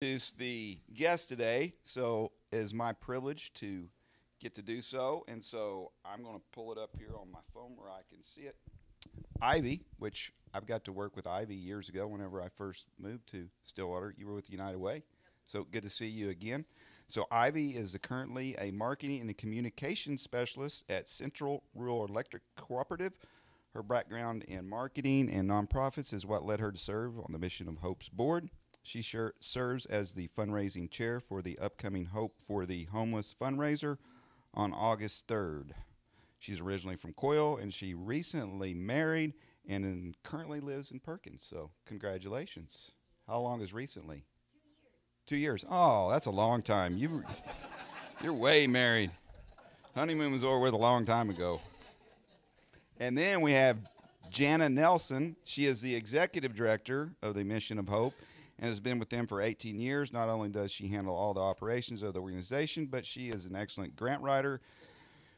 Is the guest today, so it is my privilege to get to do so. And so I'm going to pull it up here on my phone where I can see it. Ivy, which I've got to work with Ivy years ago whenever I first moved to Stillwater. You were with United Way. So good to see you again. So Ivy is currently a marketing and a communications specialist at Central Rural Electric Cooperative. Her background in marketing and nonprofits is what led her to serve on the Mission of Hope's board. She serves as the fundraising chair for the upcoming Hope for the Homeless fundraiser on August 3rd. She's originally from Coyle, and she recently married and currently lives in Perkins. So congratulations. How long is recently? 2 years. 2 years. Oh, that's a long time. You're way married. Honeymoon was over with a long time ago. And then we have Jana Nelson. She is the executive director of the Mission of Hope and has been with them for 18 years. Not only does she handle all the operations of the organization, but she is an excellent grant writer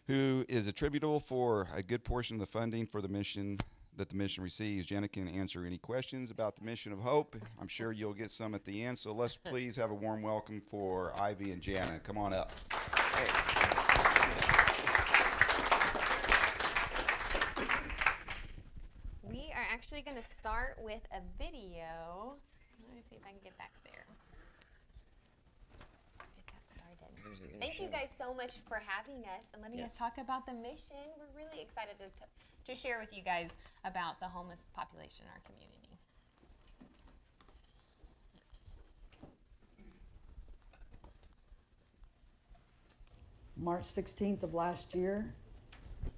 who is attributable for a good portion of the funding for the mission that the mission receives. Jana can answer any questions about the Mission of Hope. I'm sure you'll get some at the end. So let's please have a warm welcome for Ivy and Jana. Come on up. Hey. We are actually going to start with a video. Let me see if I can get back there. Get that started. Thank you guys so much for having us and letting us talk about the mission. We're really excited to share with you guys about the homeless population in our community. March 16th of last year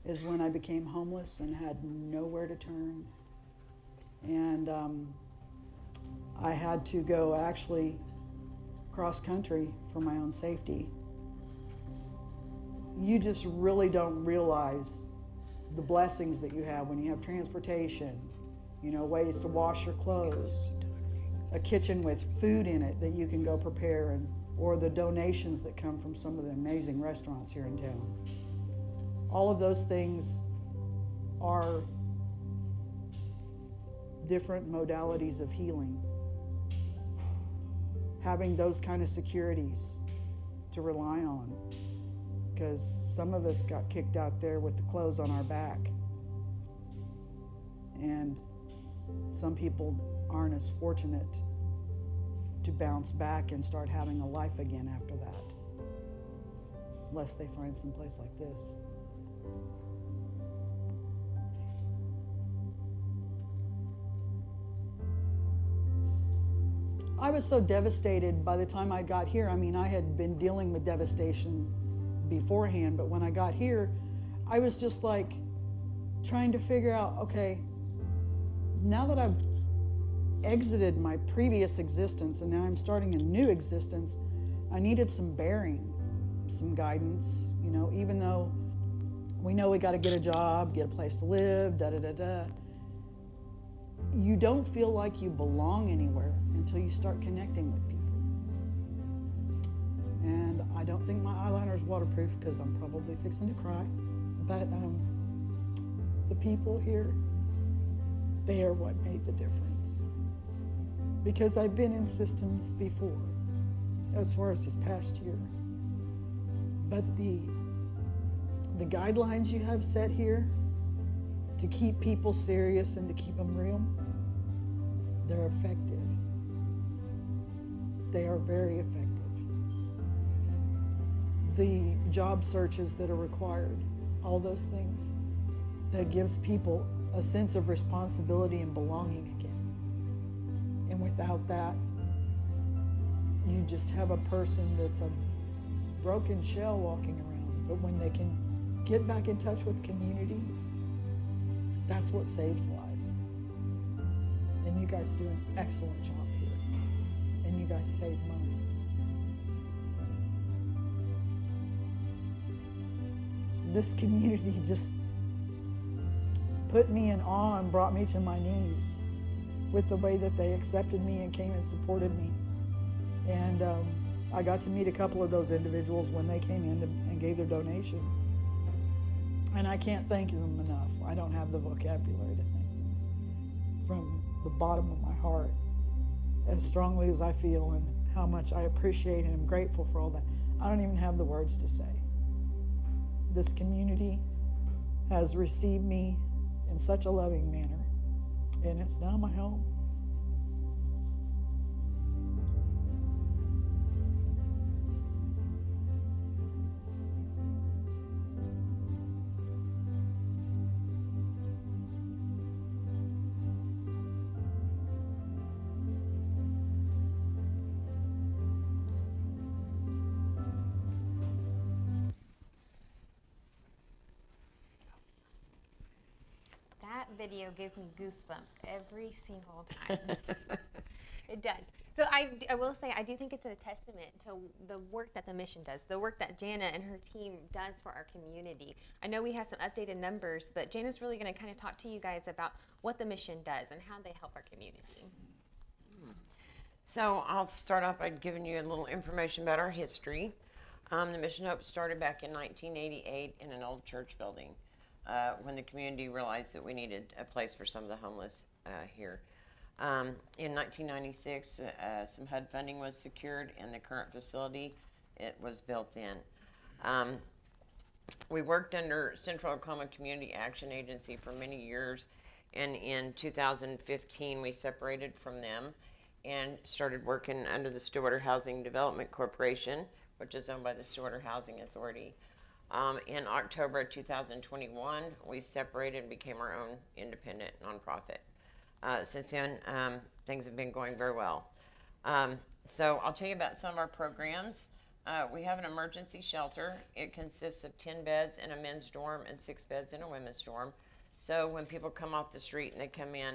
is when I became homeless and had nowhere to turn. And I had to go actually cross country for my own safety. You just really don't realize the blessings that you have when you have transportation, ways to wash your clothes, a kitchen with food in it that you can go prepare, or the donations that come from some of the amazing restaurants here in town. All of those things are different modalities of healing. Having those kind of securities to rely on, because some of us got kicked out there with the clothes on our back, and some people aren't as fortunate to bounce back and start having a life again after that, unless they find some place like this. I was so devastated by the time I got here. I mean, I had been dealing with devastation beforehand, but when I got here, I was just like trying to figure out, okay, now that I've exited my previous existence and now I'm starting a new existence, I needed some bearing, some guidance, even though we know we got to get a job, get a place to live, da-da-da-da. You don't feel like you belong anywhere until you start connecting with people. And I don't think my eyeliner is waterproof because I'm probably fixing to cry. But the people here, they are what made the difference. Because I've been in systems before, as far as this past year. But the guidelines you have set here to keep people serious and to keep them real, they're effective. They are very effective. The job searches that are required, all those things, that gives people a sense of responsibility and belonging again. And without that, you just have a person that's a broken shell walking around. But when they can get back in touch with community, that's what saves lives. And you guys do an excellent job here. And you guys save money. This community just put me in awe and brought me to my knees with the way that they accepted me and came and supported me. And I got to meet a couple of those individuals when they came in and gave their donations. And I can't thank them enough. I don't have the vocabulary to thank them. From the bottom of my heart, as strongly as I feel and how much I appreciate and am grateful for all that. I don't even have the words to say. This community has received me in such a loving manner, and it's now my home. That video gives me goosebumps every single time. It does. So I will say, I do think it's a testament to the work that the mission does, the work that Jana and her team does for our community. I know we have some updated numbers, but Jana's really going to kind of talk to you guys about what the mission does and how they help our community. So I'll start off by giving you a little information about our history. The Mission Hope started back in 1988 in an old church building when the community realized that we needed a place for some of the homeless here. In 1996, some HUD funding was secured, and the current facility, it was built in. We worked under Central Oklahoma Community Action Agency for many years, and in 2015 we separated from them and started working under the Stillwater Housing Development Corporation, which is owned by the Stillwater Housing Authority. In October of 2021, we separated and became our own independent nonprofit. Since then, things have been going very well. So I'll tell you about some of our programs. We have an emergency shelter. It consists of 10 beds in a men's dorm and 6 beds in a women's dorm. So when people come off the street and they come in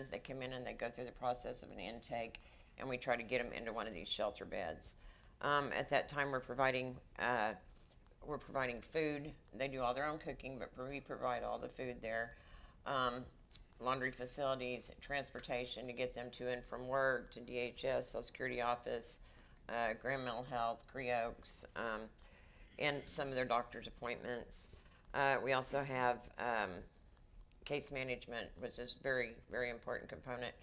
and they go through the process of an intake, and we try to get them into one of these shelter beds. At that time, we're providing food. They do all their own cooking, but we provide all the food there. Laundry facilities, transportation to get them to and from work, to DHS, Social Security office, Grand Mental Health, Cree Oaks, and some of their doctor's appointments. We also have case management, which is very, very important component.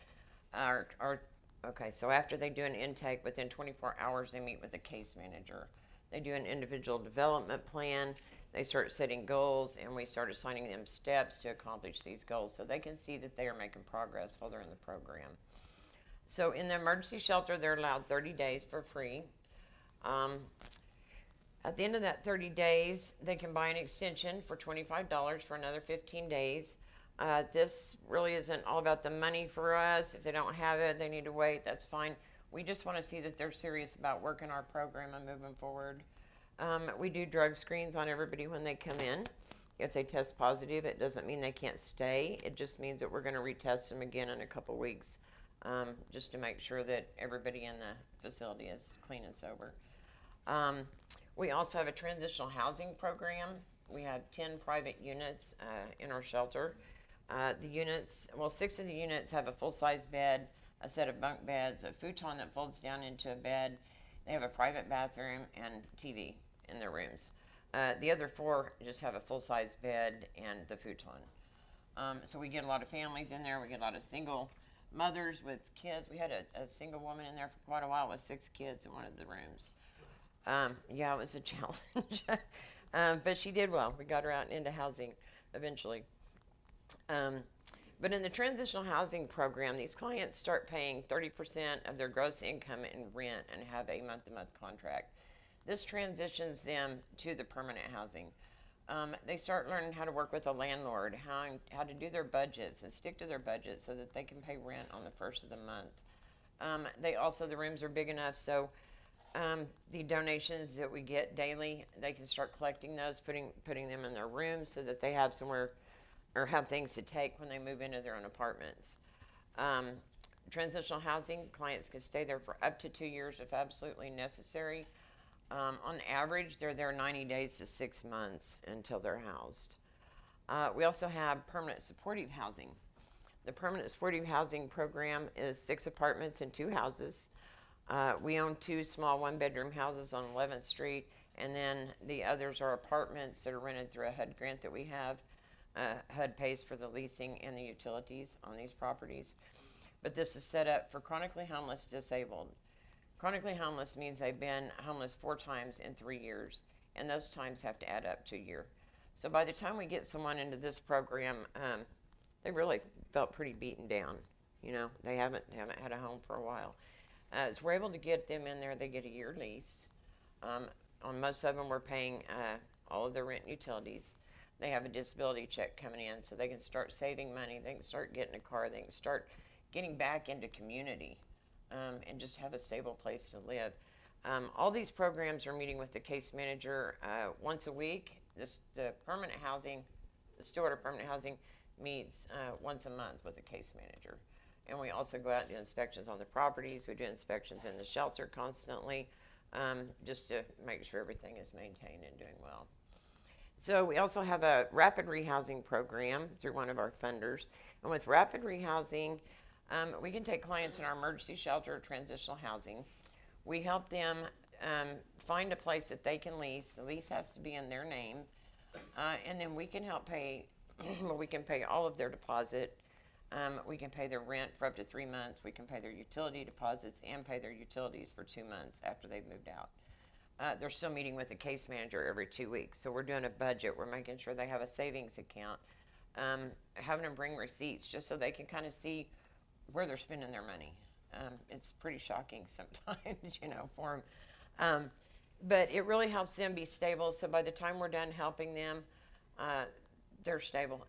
Okay, so after they do an intake, within 24 hours, they meet with a case manager. They do an individual development plan. They start setting goals, and we start assigning them steps to accomplish these goals so they can see that they are making progress while they're in the program. So in the emergency shelter, they're allowed 30 days for free. At the end of that 30 days, they can buy an extension for $25 for another 15 days. This really isn't all about the money for us. If they don't have it, they need to wait, that's fine. We just want to see that they're serious about working our program and moving forward. We do drug screens on everybody when they come in. If they test positive, it doesn't mean they can't stay. It just means that we're going to retest them again in a couple weeks, just to make sure that everybody in the facility is clean and sober. We also have a transitional housing program. We have 10 private units in our shelter. The units, well, 6 of the units have a full-size bed, a set of bunk beds, a futon that folds down into a bed. They have a private bathroom and TV in their rooms. The other 4 just have a full-size bed and the futon. So we get a lot of families in there. We get a lot of single mothers with kids. We had a single woman in there for quite a while with 6 kids in one of the rooms. Yeah, it was a challenge. But she did well. We got her out into housing eventually. But in the transitional housing program, these clients start paying 30% of their gross income in rent and have a month-to-month contract. This transitions them to the permanent housing. They start learning how to work with a landlord, how to do their budgets and stick to their budgets so that they can pay rent on the first of the month. The rooms are big enough, so the donations that we get daily, they can start collecting those, putting them in their rooms so that they have somewhere or have things to take when they move into their own apartments. Transitional housing, clients can stay there for up to 2 years if absolutely necessary. On average, they're there 90 days to 6 months until they're housed. We also have permanent supportive housing. The permanent supportive housing program is 6 apartments and 2 houses. We own 2 small 1-bedroom houses on 11th Street, and then the others are apartments that are rented through a HUD grant that we have. HUD pays for the leasing and the utilities on these properties. But this is set up for chronically homeless, disabled. Chronically homeless means they've been homeless 4 times in 3 years, and those times have to add up to a year. So by the time we get someone into this program, they really felt pretty beaten down. You know, they haven't had a home for a while. So we're able to get them in there. They get a year lease. On most of them, we're paying all of their rent and utilities. They have a disability check coming in, so they can start saving money. They can start getting a car. They can start getting back into community and just have a stable place to live. All these programs are meeting with the case manager once a week. The permanent housing, the Stillwater Permanent Housing meets once a month with the case manager. And we also go out and do inspections on the properties. We do inspections in the shelter constantly, just to make sure everything is maintained and doing well. So we also have a rapid rehousing program through one of our funders. And with rapid rehousing, we can take clients in our emergency shelter or transitional housing. We help them find a place that they can lease. The lease has to be in their name. And then we can help pay, we can pay all of their deposit. We can pay their rent for up to 3 months. We can pay their utility deposits and pay their utilities for 2 months after they've moved out. They're still meeting with the case manager every 2 weeks. So we're doing a budget. We're making sure they have a savings account, having them bring receipts just so they can kind of see where they're spending their money. It's pretty shocking sometimes, you know, for them. But it really helps them be stable. So by the time we're done helping them, they're stable.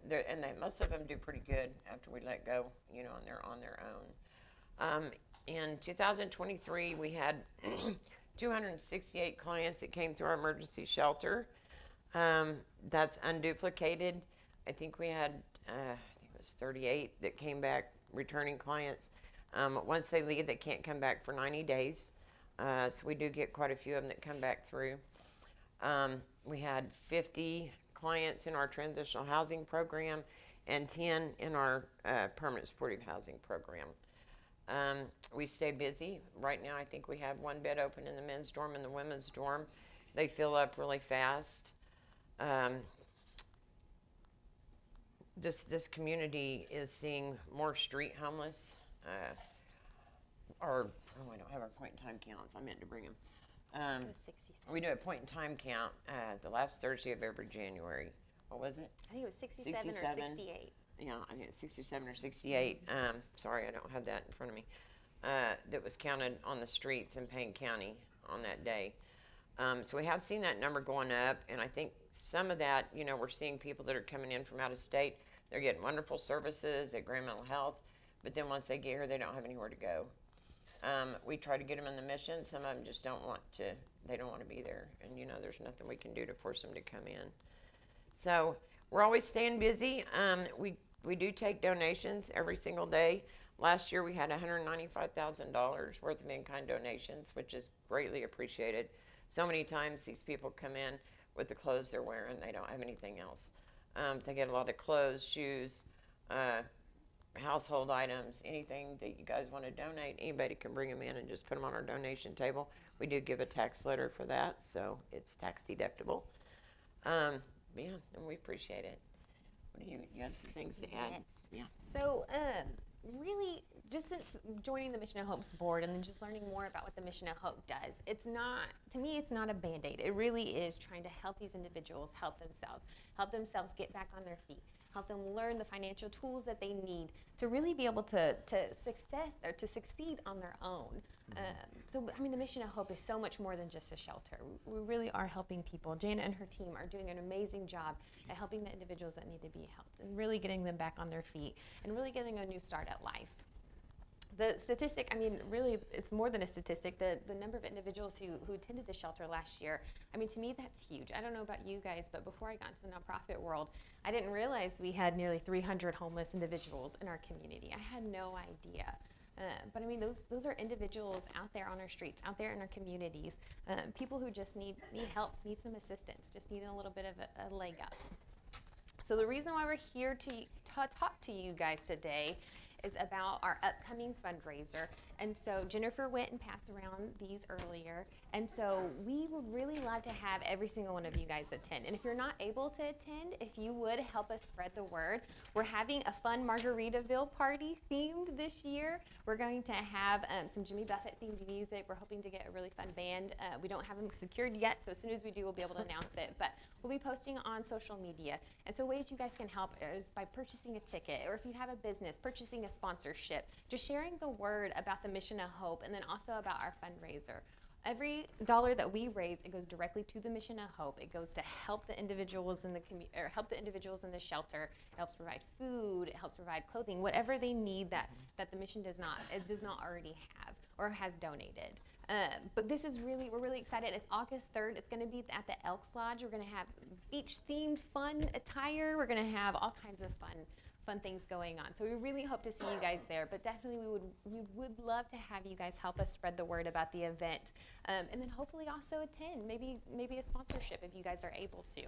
Most of them do pretty good after we let go, you know, and they're on their own. In 2023, we had 268 clients that came through our emergency shelter. That's unduplicated. I think we had, I think it was 38 that came back, returning clients. Once they leave, they can't come back for 90 days. So we do get quite a few of them that come back through. We had 50 clients in our transitional housing program and 10 in our permanent supportive housing program. We stay busy. Right now, I think we have 1 bed open in the men's dorm and the women's dorm. They fill up really fast. This community is seeing more street homeless. We don't have our point in time counts. I meant to bring them. We do a point in time count the last Thursday of every January. What was it? I think it was 67 or 68. Yeah, I think it's 67 or 68. Sorry, I don't have that in front of me. That was counted on the streets in Payne County on that day. So we have seen that number going up, and I think some of that, you know, we're seeing people that are coming in from out of state. They're getting wonderful services at Grand Mental Health, but then once they get here, they don't have anywhere to go. We try to get them in the mission. Some of them just don't want to. They don't want to be there, and you know, there's nothing we can do to force them to come in. So we're always staying busy. We do take donations every single day. Last year we had $195,000 worth of in-kind donations, which is greatly appreciated. So many times these people come in with the clothes they're wearing. They don't have anything else. They get a lot of clothes, shoes, household items, anything that you guys want to donate. Anybody can bring them in and just put them on our donation table. We do give a tax letter for that, so it's tax deductible. Yeah, and we appreciate it. What do you have some things to add? Yes. Yeah. So, really, just since joining the Mission of Hope's board and then just learning more about what the Mission of Hope does, it's not, to me, it's not a Band-Aid. It really is trying to help these individuals help themselves get back on their feet, help them learn the financial tools that they need to really be able to succeed on their own. So, I mean, the Mission of Hope is so much more than just a shelter. We really are helping people. Jana and her team are doing an amazing job at helping the individuals that need to be helped and really getting them back on their feet and really getting a new start at life. The statistic, I mean, really, it's more than a statistic. The number of individuals who attended the shelter last year, I mean, to me, that's huge. I don't know about you guys, but before I got into the nonprofit world, I didn't realize we had nearly 300 homeless individuals in our community. I had no idea. But I mean, those are individuals out there on our streets, out there in our communities, people who just need help, need some assistance, just need a little bit of a leg up. So the reason why we're here to talk to you guys today is about our upcoming fundraiser. And so Jennifer went and passed around these earlier, And so we would really love to have every single one of you guys attend. And if you're not able to attend, if you would help us spread the word, we're having a fun Margaritaville party themed this year. We're going to have some Jimmy Buffett themed music. We're hoping to get a really fun band. We don't have them secured yet, so as soon as we do, we'll be able to announce it. But we'll be posting on social media. And so ways you guys can help is by purchasing a ticket, or if you have a business, purchasing a sponsorship, just sharing the word about the Mission of Hope, and then also about our fundraiser. Every dollar that we raise, it goes directly to the Mission of Hope. It goes to help the individuals in the community, or help the individuals in the shelter. It helps provide food. It helps provide clothing, whatever they need that the mission does not already have or has donated. But this is we're really excited. It's August 3rd. It's going to be at the Elks Lodge. We're going to have beach-themed fun attire. We're going to have all kinds of fun things going on. So we really hope to see you guys there, but definitely we would love to have you guys help us spread the word about the event. And then hopefully also attend, maybe a sponsorship if you guys are able to.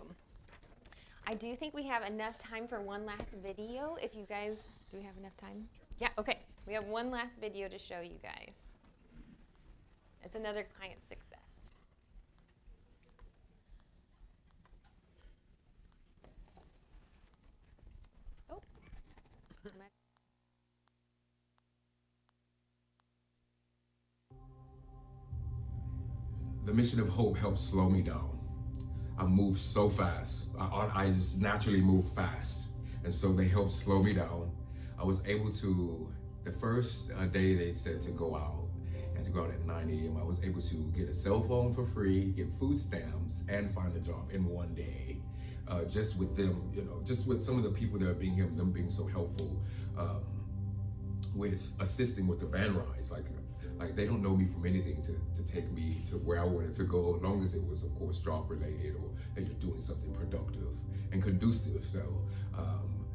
I do think we have enough time for one last video. If you guys, do we have enough time? Yeah, okay. We have one last video to show you guys. It's another client success. Oh. The Mission of Hope helped slow me down. I move so fast. I just naturally move fast. And so they helped slow me down. I was able to, the first day they said to go out, and to go out at 9 a.m., I was able to get a cell phone for free, get food stamps, and find a job in one day. Just with them, just with some of the people that are being here, them being so helpful with assisting with the van rides. Like they don't know me from anything to take me to where I wanted to go, as long as it was, of course, job related or that you're doing something productive and conducive. So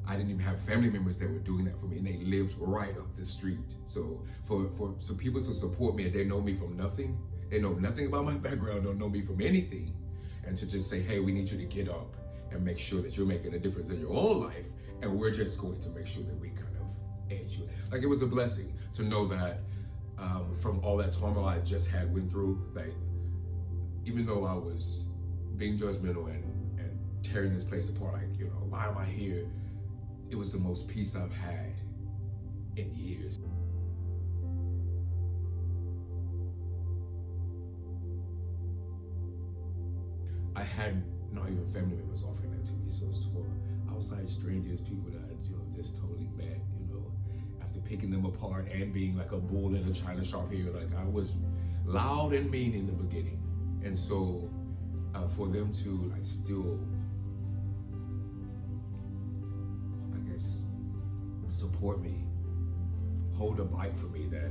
I didn't even have family members that were doing that for me, and they lived right up the street. So for people to support me, and they know me from nothing, they know nothing about my background, don't know me from anything, and to just say, hey, we need you to get up and make sure that you're making a difference in your own life, and we're just going to make sure that we kind of edge you. Like, it was a blessing to know that from all that turmoil I just went through, like, even though I was being judgmental and tearing this place apart, like, why am I here? It was the most peace I've had in years. I had not even family members offering that to me, so it's for outside strangers, people that just totally met, after picking them apart and being like a bull in a china shop here. Like, I was loud and mean in the beginning, and so for them to like still, I guess, support me, hold a bike for me, that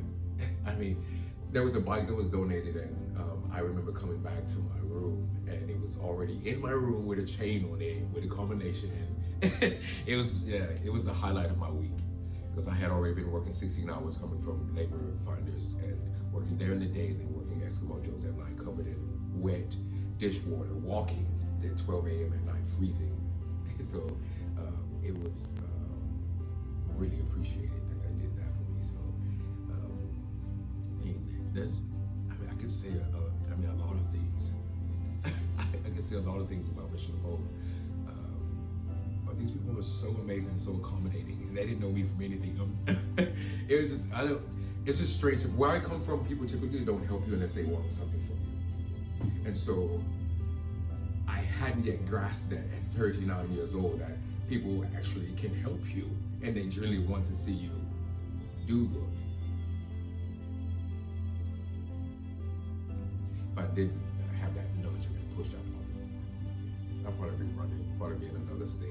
I mean, there was a bike that was donated, and I remember coming back to my room, and it was already in my room with a chain on it, with a combination, and it was the highlight of my week, because I had already been working 16 hours coming from labor finders and working there in the day, and then working Eskimo Joe's at night, covered in wet dishwater, walking at 12 a.m. at night, freezing. So it was really appreciated that they did that for me. So I could say a lot of things. I could say a lot of things about Mission of Hope. But these people were so amazing, so accommodating, and they didn't know me from anything. It was just, it's just strange. Where I come from, people typically don't help you unless they want something from you. And so I hadn't yet grasped that at 39 years old, that people actually can help you, and they generally want to see you do good. If I didn't have that nudge and that push, I'd probably be running, probably be in another state,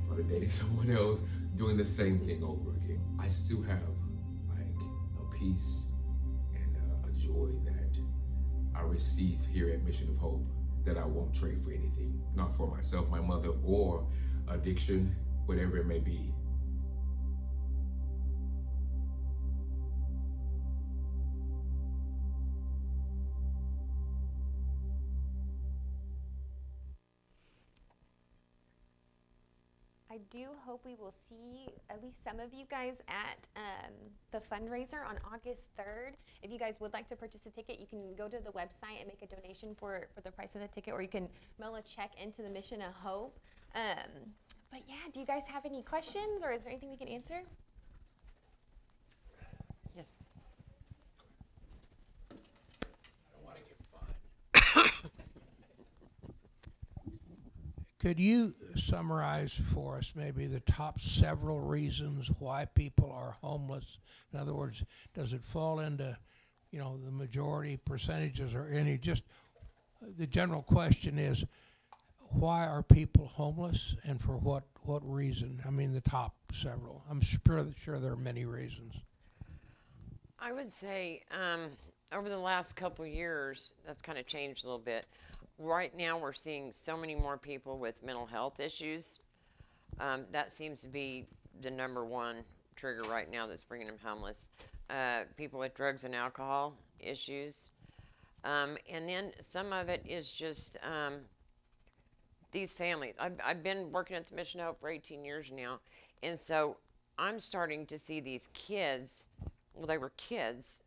probably dating someone else, doing the same thing over again. I still have like a peace and a joy that I receive here at Mission of Hope that I won't trade for anything, not for myself, my mother, or addiction, whatever it may be. I I do hope we will see at least some of you guys at the fundraiser on August 3rd. If you guys would like to purchase a ticket, you can go to the website and make a donation for the price of the ticket, or you can mail a check into the Mission of Hope. But yeah, do you guys have any questions, or is there anything we can answer? Yes. Could you summarize for us maybe the top several reasons why people are homeless? In other words, does it fall into, the majority percentages or any? Just the general question is, why are people homeless and for what reason? I mean, the top several. I'm sure there are many reasons. I would say over the last couple of years, that's kind of changed a little bit. Right now, we're seeing so many more people with mental health issues. That seems to be the number one trigger right now that's bringing them homeless. People with drugs and alcohol issues. And then some of it is just these families. I've been working at the Mission of Hope for 18 years now. And so I'm starting to see these kids, well, they were kids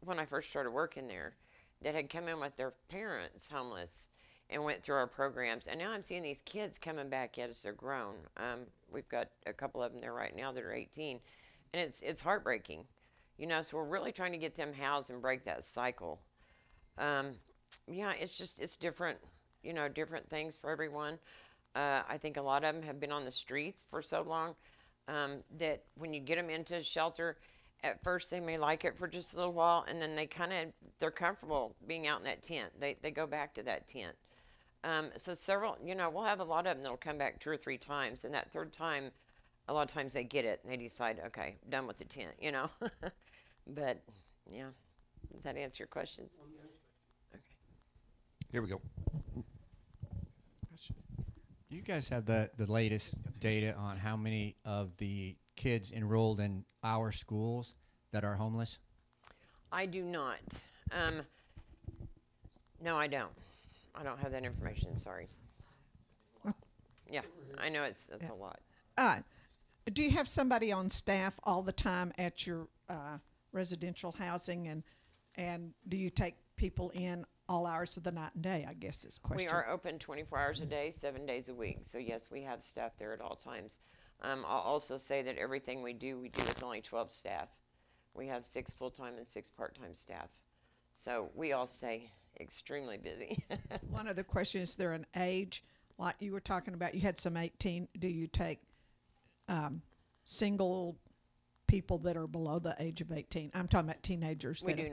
when I first started working there, that had come in with their parents homeless and went through our programs. And now I'm seeing these kids coming back yet as they're grown. We've got a couple of them there right now that are 18. And it's heartbreaking, so we're really trying to get them housed and break that cycle. Yeah, it's different, different things for everyone. I think a lot of them have been on the streets for so long that when you get them into a shelter, at first they may like it for just a little while, and then they're comfortable being out in that tent. They go back to that tent. So several, we'll have a lot of them that'll come back 2 or 3 times, and that third time, a lot of times they get it and they decide, okay, done with the tent, But yeah, does that answer your questions? Okay. Here we go. Do you guys have the latest data on how many of the kids enrolled in our schools that are homeless? I do not. No, I don't. I don't have that information, sorry. Yeah, I know it's a lot. Do you have somebody on staff all the time at your residential housing, and do you take people in all hours of the night and day, I guess is the question. We are open 24 hours a day, 7 days a week. So yes, we have staff there at all times. I'll also say that everything we do with only 12 staff. We have 6 full-time and 6 part-time staff. So we all stay extremely busy. One other question, is there an age, like you were talking about, you had some 18, do you take single people that are below the age of 18? I'm talking about teenagers. We do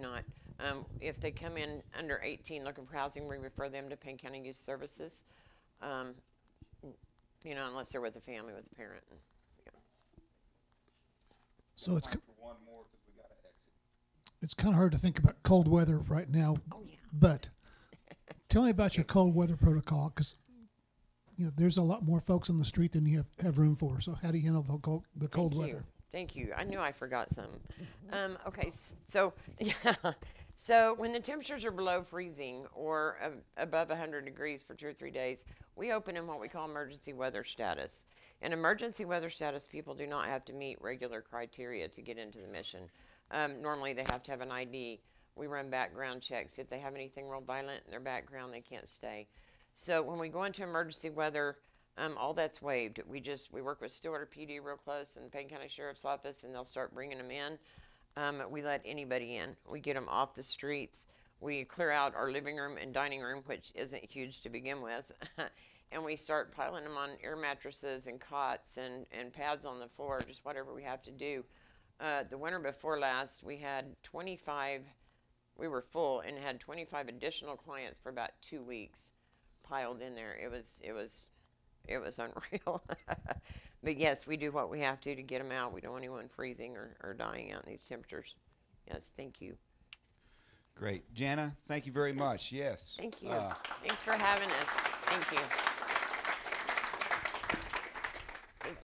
not. If they come in under 18 looking for housing, we refer them to Payne County Youth Services, unless they're with a family, with a parent. Yeah. So it's time for one more because we got to exit. It's kind of hard to think about cold weather right now. Oh, yeah. But tell me about your cold weather protocol, because there's a lot more folks on the street than you have room for. So how do you handle the cold weather? Thank you. I knew I forgot some. Okay, so yeah. So when the temperatures are below freezing or above 100 degrees for 2 or 3 days, we open in what we call emergency weather status. In emergency weather status, people do not have to meet regular criteria to get into the mission. Normally they have to have an ID. We run background checks. If they have anything real violent in their background, they can't stay. So when we go into emergency weather, all that's waived. We work with Stillwater PD real close and Payne County Sheriff's Office, and they'll start bringing them in. We let anybody in. We get them off the streets. We clear out our living room and dining room, which isn't huge to begin with, and we start piling them on air mattresses and cots and pads on the floor, just whatever we have to do. The winter before last, we had 25, we were full and had 25 additional clients for about 2 weeks piled in there. It was unreal. But yes, we do what we have to get them out. We don't want anyone freezing or dying out in these temperatures. Yes, thank you. Great. Jana, thank you very much. Yes. Thank you. Thanks for having us. Thank you.